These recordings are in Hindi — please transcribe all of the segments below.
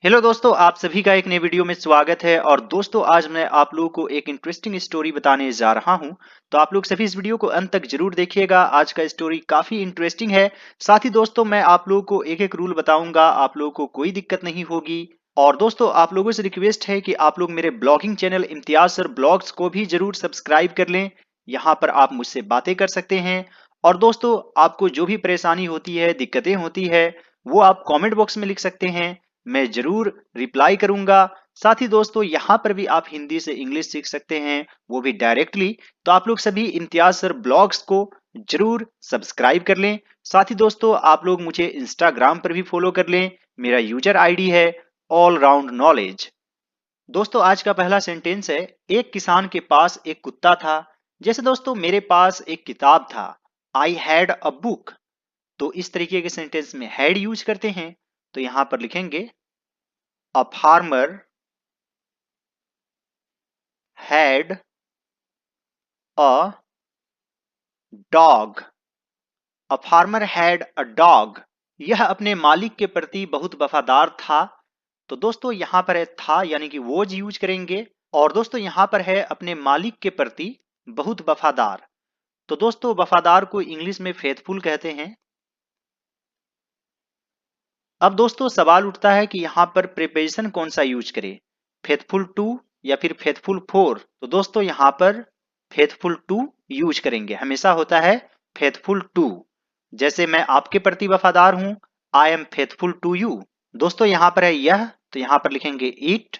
हेलो दोस्तों, आप सभी का एक नए वीडियो में स्वागत है। और दोस्तों, आज मैं आप लोगों को एक इंटरेस्टिंग स्टोरी बताने जा रहा हूं। तो आप लोग सभी इस वीडियो को अंत तक जरूर देखिएगा। आज का स्टोरी काफी इंटरेस्टिंग है। साथ ही दोस्तों, मैं आप लोगों को एक एक रूल बताऊंगा, आप लोगों को कोई दिक्कत नहीं होगी। और दोस्तों, आप लोगों से रिक्वेस्ट है कि आप लोग मेरे blogging channel Imtiaz sir blogs को भी जरूर सब्सक्राइब कर लें। यहाँ पर आप मुझसे बातें कर सकते हैं। और दोस्तों, आपको जो भी परेशानी होती है, दिक्कतें होती है, वो आप कमेंट बॉक्स में लिख सकते हैं। मैं जरूर रिप्लाई करूंगा। साथ ही दोस्तों, यहाँ पर भी आप हिंदी से इंग्लिश सीख सकते हैं, वो भी डायरेक्टली। तो आप लोग सभी इम्तियाज सर ब्लॉग्स को जरूर सब्सक्राइब कर लें। साथ ही दोस्तों, आप लोग मुझे इंस्टाग्राम पर भी फॉलो कर लें। मेरा यूजर आईडी है ऑल राउंड नॉलेज। दोस्तों, आज का पहला सेंटेंस है, एक किसान के पास एक कुत्ता था। जैसे दोस्तों, मेरे पास एक किताब था, आई हैड अ बुक। तो इस तरीके के सेंटेंस में हैड यूज करते हैं। तो यहां पर लिखेंगे, A farmer had a dog. A farmer had a dog. यह अपने मालिक के प्रति बहुत वफादार था। तो दोस्तों, यहां पर है था यानी कि वोज यूज करेंगे। और दोस्तों, यहां पर है अपने मालिक के प्रति बहुत वफादार। तो दोस्तों, वफादार को इंग्लिश में फेथफुल कहते हैं। अब दोस्तों, सवाल उठता है कि यहां पर प्रीपोजिशन कौन सा यूज करें, फेथफुल टू या फिर फेथफुल फॉर। तो दोस्तों, यहां पर फेथफुल टू यूज करेंगे। हमेशा होता है फेथफुल टू। जैसे मैं आपके प्रति वफादार हूं, I am faithful to you. दोस्तों, यहां पर है यह, तो यहां पर लिखेंगे इट।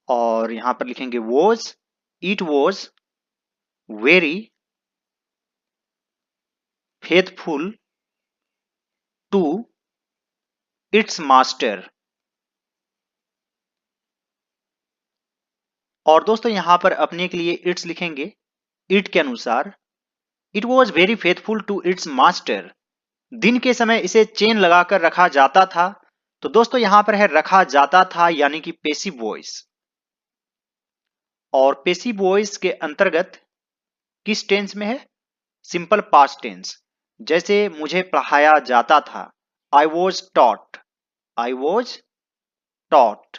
और यहां पर लिखेंगे was, it was very faithful to its master. और दोस्तों, यहां पर अपने के लिए इट्स लिखेंगे इट के अनुसार। It was very faithful to its master. दिन के समय इसे चेन लगाकर रखा जाता था। तो दोस्तों, यहां पर है रखा जाता था यानी कि पेसिव वॉइस। और पेसिव वॉइस के अंतर्गत किस टेंस में है, सिंपल पास्ट टेंस। जैसे मुझे पढ़ाया जाता था, I was taught. I was taught.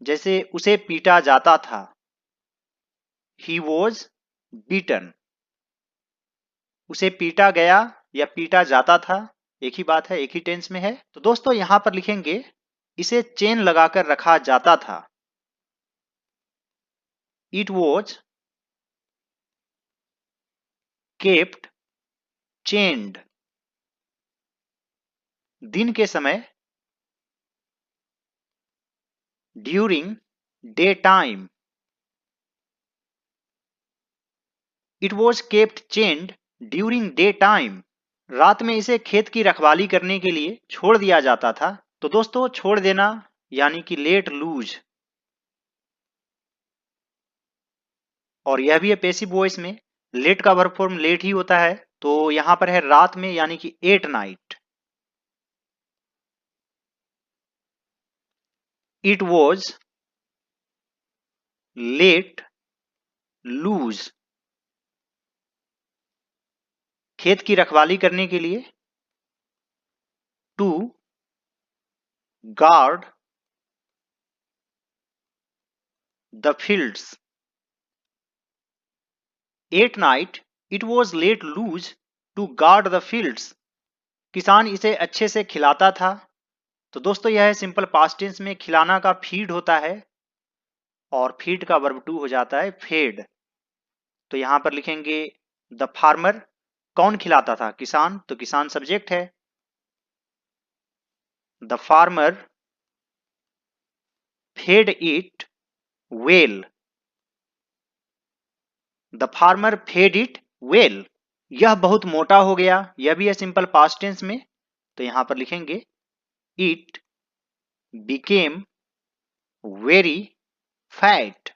जैसे उसे पीटा जाता था, ही वॉज बीटन। उसे पीटा गया या पीटा जाता था, एक ही बात है, एक ही टेंस में है। तो दोस्तों, यहां पर लिखेंगे इसे चेन लगाकर रखा जाता था, इट वॉज केप्ट चेन्ड। दिन के समय, during day time. It was kept chained during day time. रात में इसे खेत की रखवाली करने के लिए छोड़ दिया जाता था। तो दोस्तों, छोड़ देना यानी कि लेट लूज। और यह भी है पेसिव वॉइस में, लेट का वर्ब फॉर्म लेट ही होता है। तो यहां पर है रात में यानी कि at night. It was let loose. खेत की रखवाली करने के लिए, to guard the fields. At night it was let loose to guard the fields. किसान इसे अच्छे से खिलाता था। तो दोस्तों, यह है सिंपल पास्ट टेंस में खिलाना का फीड होता है। और फीड का वर्ब टू हो जाता है फेड। तो यहां पर लिखेंगे द फार्मर। कौन खिलाता था, किसान। तो किसान सब्जेक्ट है। The farmer fed it well. The farmer fed it well. यह बहुत मोटा हो गया, यह भी है सिंपल पास्ट टेंस में। तो यहां पर लिखेंगे it became very fat.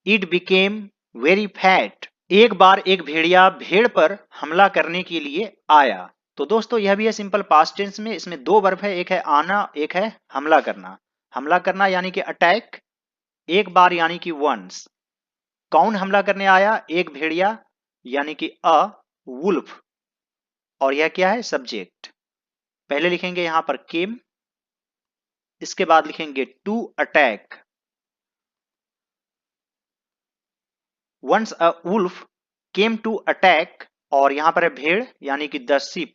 It became very fat. एक बार एक भेड़िया भेड़ पर हमला करने के लिए आया। तो दोस्तों, यह भी है सिंपल पास्ट टेंस में। इसमें दो वर्ब है, एक है आना, एक है हमला करना। हमला करना यानी कि अटैक, एक बार यानी कि वंस। कौन हमला करने आया, एक भेड़िया यानी कि अ वुल्फ। और यह क्या है, सब्जेक्ट। पहले लिखेंगे यहां पर केम, इसके बाद लिखेंगे to attack. Once a wolf came to attack, और यहां पर है भेड़ यानी कि द शीप।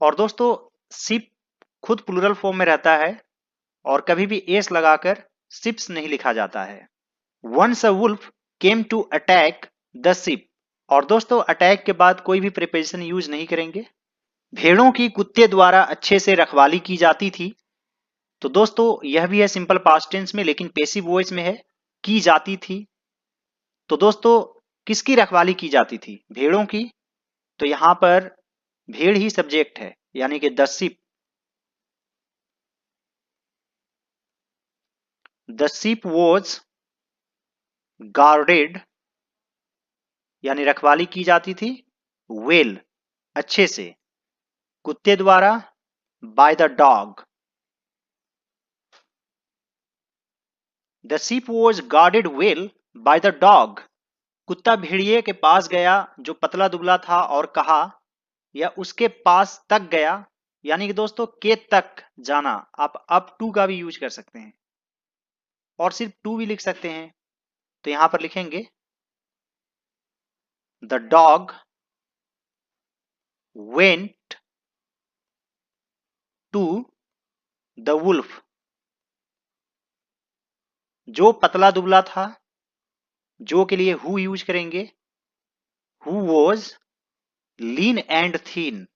और दोस्तों शीप खुद प्लूरल फॉर्म में रहता है और कभी भी एस लगाकर शिप्स नहीं लिखा जाता है। Once a wolf came to attack the sheep. और दोस्तों अटैक के बाद कोई भी प्रिपोजिशन यूज नहीं करेंगे। भेड़ों की कुत्ते द्वारा अच्छे से रखवाली की जाती थी। तो दोस्तों यह भी है सिंपल पास्ट टेंस में, लेकिन पैसिव वॉइस में है, की जाती थी। तो दोस्तों किसकी रखवाली की जाती थी? भेड़ों की। तो यहां पर भेड़ ही सब्जेक्ट है यानी कि the sheep. The sheep was guarded यानी रखवाली की जाती थी, वेल अच्छे से, कुत्ते द्वारा, by the dog. The sheep was guarded well by the dog. कुत्ता भेड़िए के पास गया जो पतला दुबला था और कहा, या उसके पास तक गया, यानी कि दोस्तों के तक जाना। आप अप टू का भी यूज कर सकते हैं और सिर्फ टू भी लिख सकते हैं। तो यहां पर लिखेंगे the dog went to the wolf. जो पतला दुबला था, जो के लिए हु यूज करेंगे, who was lean and thin.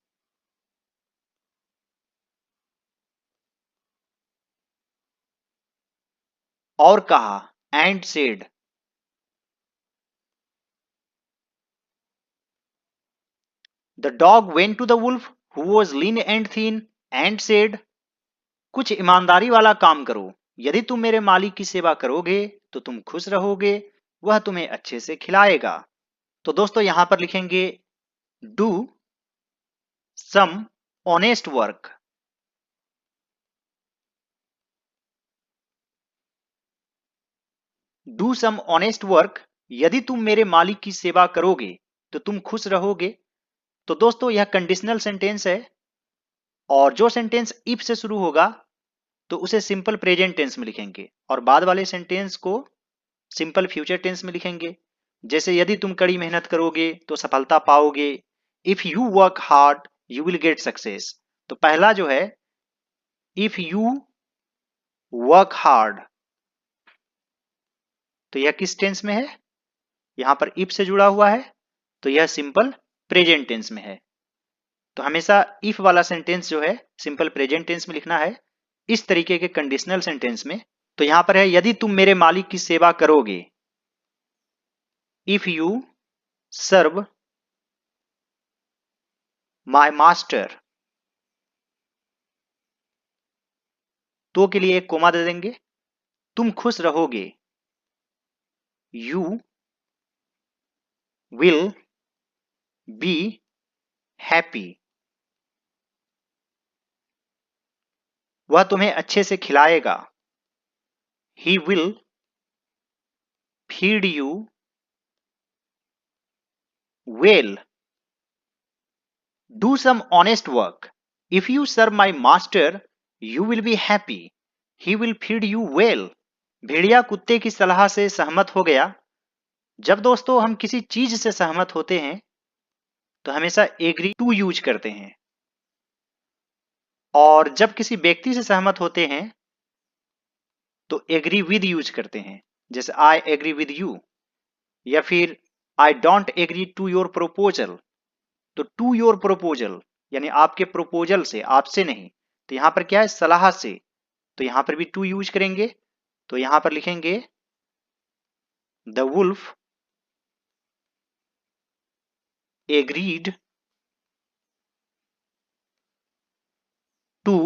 और कहा, and said. The dog went to the wolf who was lean and thin and said, कुछ ईमानदारी वाला काम करो, यदि तुम मेरे मालिक की सेवा करोगे तो तुम खुश रहोगे, वह तुम्हें अच्छे से खिलाएगा। तो दोस्तों यहां पर लिखेंगे do some honest work. Do some honest work, यदि तुम मेरे मालिक की सेवा करोगे तो तुम खुश रहोगे। तो दोस्तों यह कंडीशनल सेंटेंस है, और जो सेंटेंस इफ से शुरू होगा तो उसे सिंपल प्रेजेंट टेंस में लिखेंगे और बाद वाले सेंटेंस को सिंपल फ्यूचर टेंस में लिखेंगे। जैसे यदि तुम कड़ी मेहनत करोगे तो सफलता पाओगे। If you work hard you will get success. तो पहला जो है इफ यू वर्क हार्ड, तो यह किस टेंस में है? यहां पर इफ से जुड़ा हुआ है, तो यह सिंपल प्रेजेंट टेंस में है। तो हमेशा इफ वाला सेंटेंस जो है सिंपल प्रेजेंट टेंस में लिखना है, इस तरीके के कंडीशनल सेंटेंस में। तो यहां पर है यदि तुम मेरे मालिक की सेवा करोगे, if you serve my master. तो के लिए एक कोमा दे देंगे, तुम खुश रहोगे, यू विल बी हैप्पी। वह तुम्हें अच्छे से खिलाएगा, he will feed you well. Do some honest work, if you serve my master you will be happy, he will feed you well. भेड़िया कुत्ते की सलाह से सहमत हो गया। जब दोस्तों हम किसी चीज से सहमत होते हैं तो हमेशा एग्री टू यूज करते हैं, और जब किसी व्यक्ति से सहमत होते हैं तो एग्री विद यूज करते हैं। जैसे आई एग्री विद यू, या फिर I don't agree to your proposal. तो टू योर प्रोपोजल यानी आपके प्रोपोजल से, आपसे नहीं। तो यहां पर क्या है? सलाह से। तो यहां पर भी टू यूज करेंगे। तो यहां पर लिखेंगे the wolf agreed to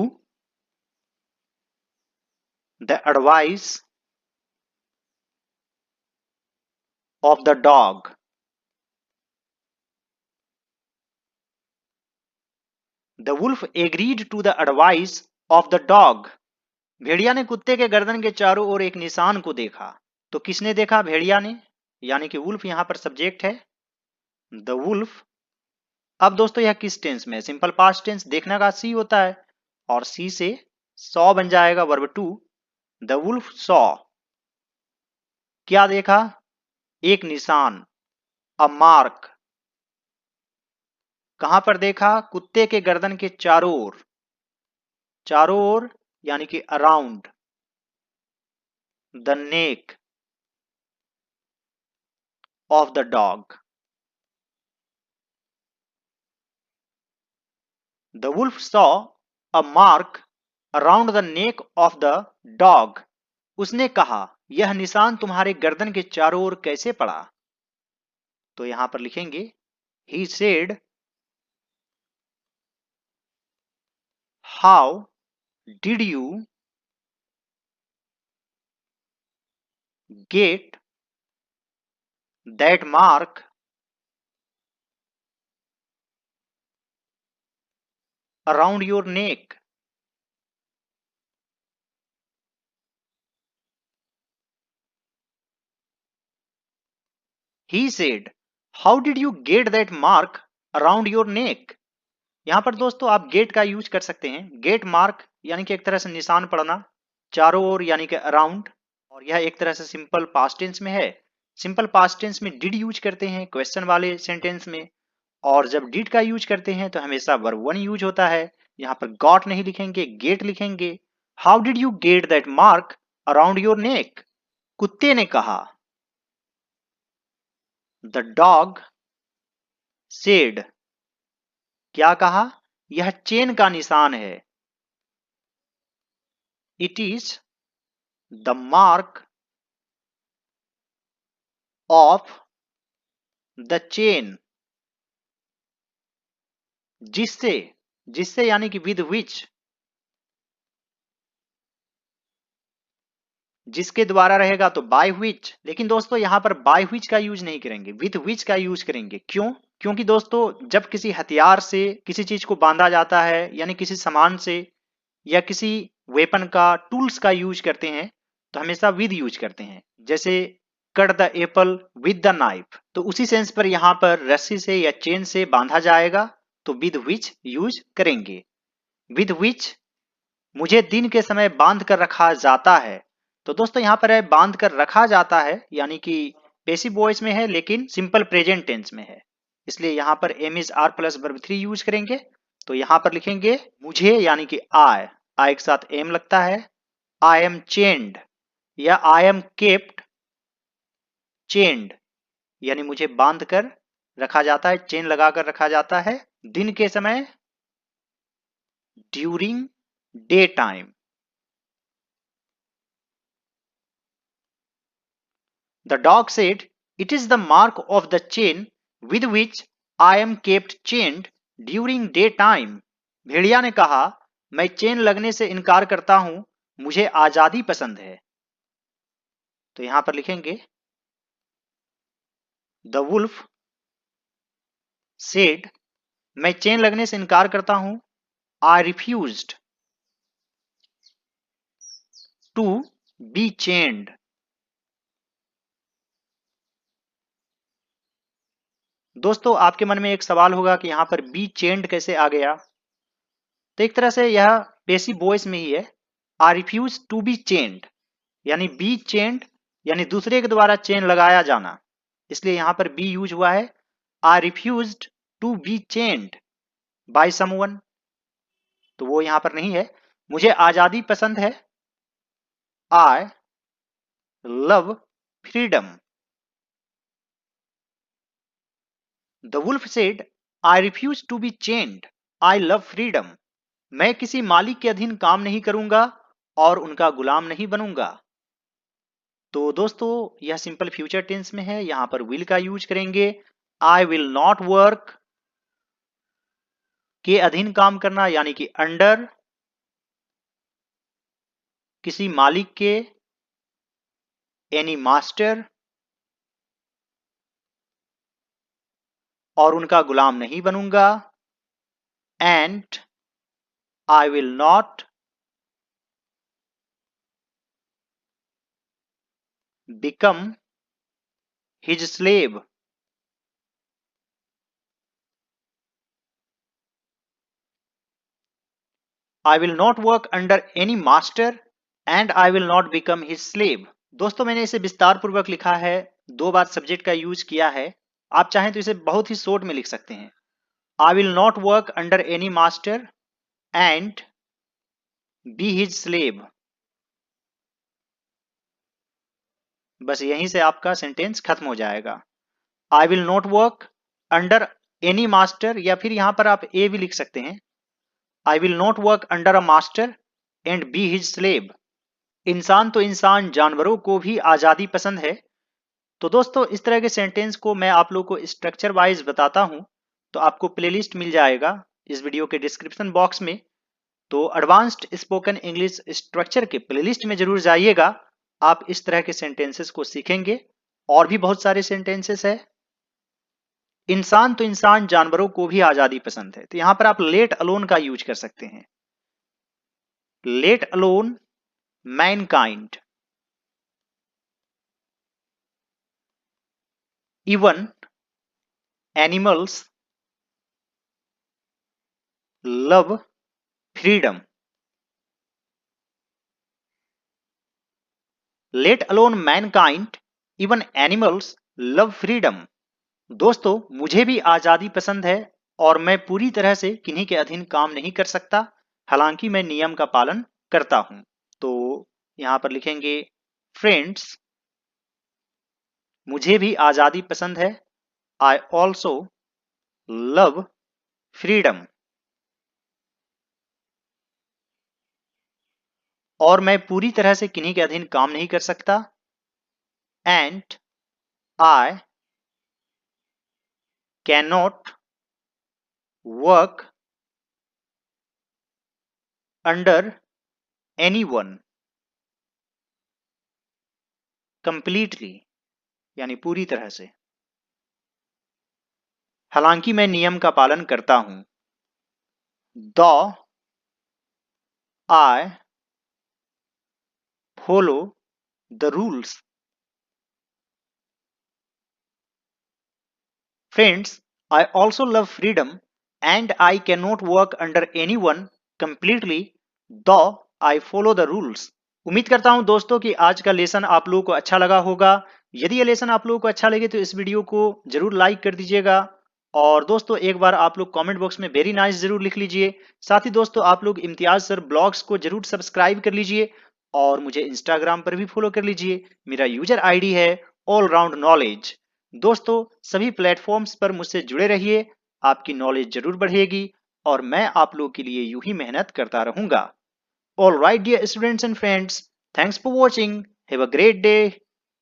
the advice of the dog. The wolf agreed to the advice of the dog. भेड़िया ने कुत्ते के गर्दन के चारों ओर एक निशान को देखा। तो किसने देखा? भेड़िया ने। यानी कि वुल्फ यहाँ पर सब्जेक्ट है, द वुल्फ। अब दोस्तों यह किस टेंस में है? सिंपल पास्ट टेंस, देखना का सी होता है और सी से सॉ बन जाएगा verb two. The wolf saw, क्या देखा? एक निशान, अ मार्क। कहां पर देखा? कुत्ते के गर्दन के चारों ओर, चारों ओर यानी कि around. The neck of the dog. The wolf saw a mark around the neck of the dog. उसने कहा, यह निशान तुम्हारे गर्दन के चारों ओर कैसे पड़ा? तो यहां पर लिखेंगे, he said, how did you get that mark around your neck? He said, how did you get that mark around your neck? यहां पर दोस्तों आप गेट का यूज कर सकते हैं। गेट मार्क यानी कि एक तरह से निशान पड़ना, चारों ओर यानी कि अराउंड, और यह एक तरह से सिंपल पास्ट टेंस में है। सिंपल पास्ट टेंस में डिड यूज करते हैं क्वेश्चन वाले सेंटेंस में, और जब डिड का यूज करते हैं तो हमेशा वर्ब वन यूज होता है। यहां पर गॉट नहीं लिखेंगे, गेट लिखेंगे। How did you get that mark around your neck? कुत्ते ने कहा, द डॉग सेड, क्या कहा? यह चेन का निशान है। It is the mark of the chain. जिससे, जिससे यानी कि विद विच, जिसके द्वारा रहेगा तो बाय विच, लेकिन दोस्तों यहां पर बाय विच का यूज नहीं करेंगे, विद विच का यूज करेंगे। क्यों? क्योंकि दोस्तों जब किसी हथियार से किसी चीज को बांधा जाता है, यानी किसी सामान से या किसी वेपन का, टूल्स का यूज करते हैं, तो हमेशा विद यूज करते हैं। जैसे cut the Apple with the knife, तो उसी सेंस पर यहां पर रस्सी से या चेन से बांधा जाएगा तो विद विच यूज करेंगे। विद विच मुझे दिन के समय बांध कर रखा जाता है। तो दोस्तों यहां पर है बांध कर रखा जाता है, यानी कि पैसिव वॉइस में है लेकिन सिंपल प्रेजेंट टेंस में है, इसलिए यहां पर am is are plus verb three use करेंगे। तो यहां पर लिखेंगे मुझे, यानी कि आई के साथ एम लगता है। आई एम चेन्ड या आई एम केप्ट चेन्ड, यानी मुझे बांध कर रखा जाता है, चेन लगाकर रखा जाता है दिन के समय, during day time. The dog said, it is the mark of the chain with which I am kept chained during daytime. भेड़िया ने कहा, मैं चेन लगने से इनकार करता हूं, मुझे आजादी पसंद है। तो यहां पर लिखेंगे, The wolf said, मैं चेन लगने से इनकार करता हूं, I refused to be chained. दोस्तों आपके मन में एक सवाल होगा कि यहां पर बी चेन्ड कैसे आ गया? तो एक तरह से यह पैसिव वॉइस में ही है। I refuse to be chained, यानी बी चेन्ड यानी दूसरे के द्वारा चेन लगाया जाना, इसलिए यहां पर बी यूज हुआ है। I refused to be chained by someone, तो वो यहां पर नहीं है। मुझे आजादी पसंद है, I love freedom. The wolf said, I refuse to be chained, I love freedom. मैं किसी मालिक के अधीन काम नहीं करूंगा और उनका गुलाम नहीं बनूंगा। तो दोस्तों यह सिंपल फ्यूचर टेंस में है, यहां पर विल का यूज करेंगे। आई विल नॉट वर्क के अधीन काम करना, यानी कि अंडर, किसी मालिक के, एनी मास्टर, और उनका गुलाम नहीं बनूंगा। And I will not become his slave. I will not work under any master and I will not become his slave. दोस्तों मैंने इसे विस्तार पूर्वक लिखा है, 2 बार सब्जेक्ट का यूज किया है। आप चाहें तो इसे बहुत ही शॉर्ट में लिख सकते हैं। I will not work under any master and be his slave. बस यहीं से आपका सेंटेंस खत्म हो जाएगा। I will not work under any master, या फिर यहां पर आप ए भी लिख सकते हैं। I will not work under a master and be his slave. इंसान तो इंसान, जानवरों को भी आजादी पसंद है। तो दोस्तों इस तरह के सेंटेंस को मैं आप लोगों को स्ट्रक्चर वाइज बताता हूं, तो आपको प्लेलिस्ट मिल जाएगा इस वीडियो के डिस्क्रिप्शन बॉक्स में। तो एडवांस्ड स्पोकन इंग्लिश स्ट्रक्चर के प्लेलिस्ट में जरूर जाइएगा। आप इस तरह के सेंटेंसेस को सीखेंगे। और भी बहुत सारे सेंटेंसेस है। इंसान तो इंसान, जानवरों को भी आजादी पसंद है, तो यहां पर आप लेट अलोन का यूज कर सकते हैं। Let alone Mankind, even animals love freedom. Let alone Mankind even animals love freedom. दोस्तों मुझे भी आजादी पसंद है और मैं पूरी तरह से किन्हीं के अधीन काम नहीं कर सकता, हालांकि मैं नियम का पालन करता हूं। तो यहां पर लिखेंगे फ्रेंड्स, मुझे भी आजादी पसंद है। I also love freedom. और मैं पूरी तरह से किन्हीं के अधीन काम नहीं कर सकता। And I can not work under anyone completely, यानी पूरी तरह से, हालांकि मैं नियम का पालन करता हूं। दो I follow the rules. Friends, I also love freedom and I cannot work under anyone completely, though I follow the rules. उम्मीद करता हूं दोस्तों कि आज का लेसन आप लोगों को अच्छा लगा होगा। यदि ये लेसन आप लोगों को अच्छा लगे तो इस वीडियो को जरूर लाइक कर दीजिएगा। और दोस्तों एक बार आप लोग कमेंट बॉक्स में वेरी नाइस जरूर लिख लीजिए। साथ ही दोस्तों आप लोग इम्तियाज सर ब्लॉग्स को जरूर सब्सक्राइब कर लीजिए और मुझे इंस्टाग्राम पर भी फॉलो कर लीजिए। मेरा यूजर आईडी है ऑल राउंड नॉलेज। दोस्तों सभी प्लेटफॉर्म्स पर मुझसे जुड़े रहिए, आपकी नॉलेज जरूर बढ़ेगी और मैं आप लोगों के लिए यूं ही मेहनत करता रहूंगा। All right, dear students and friends, thanks for watching. Have a great day.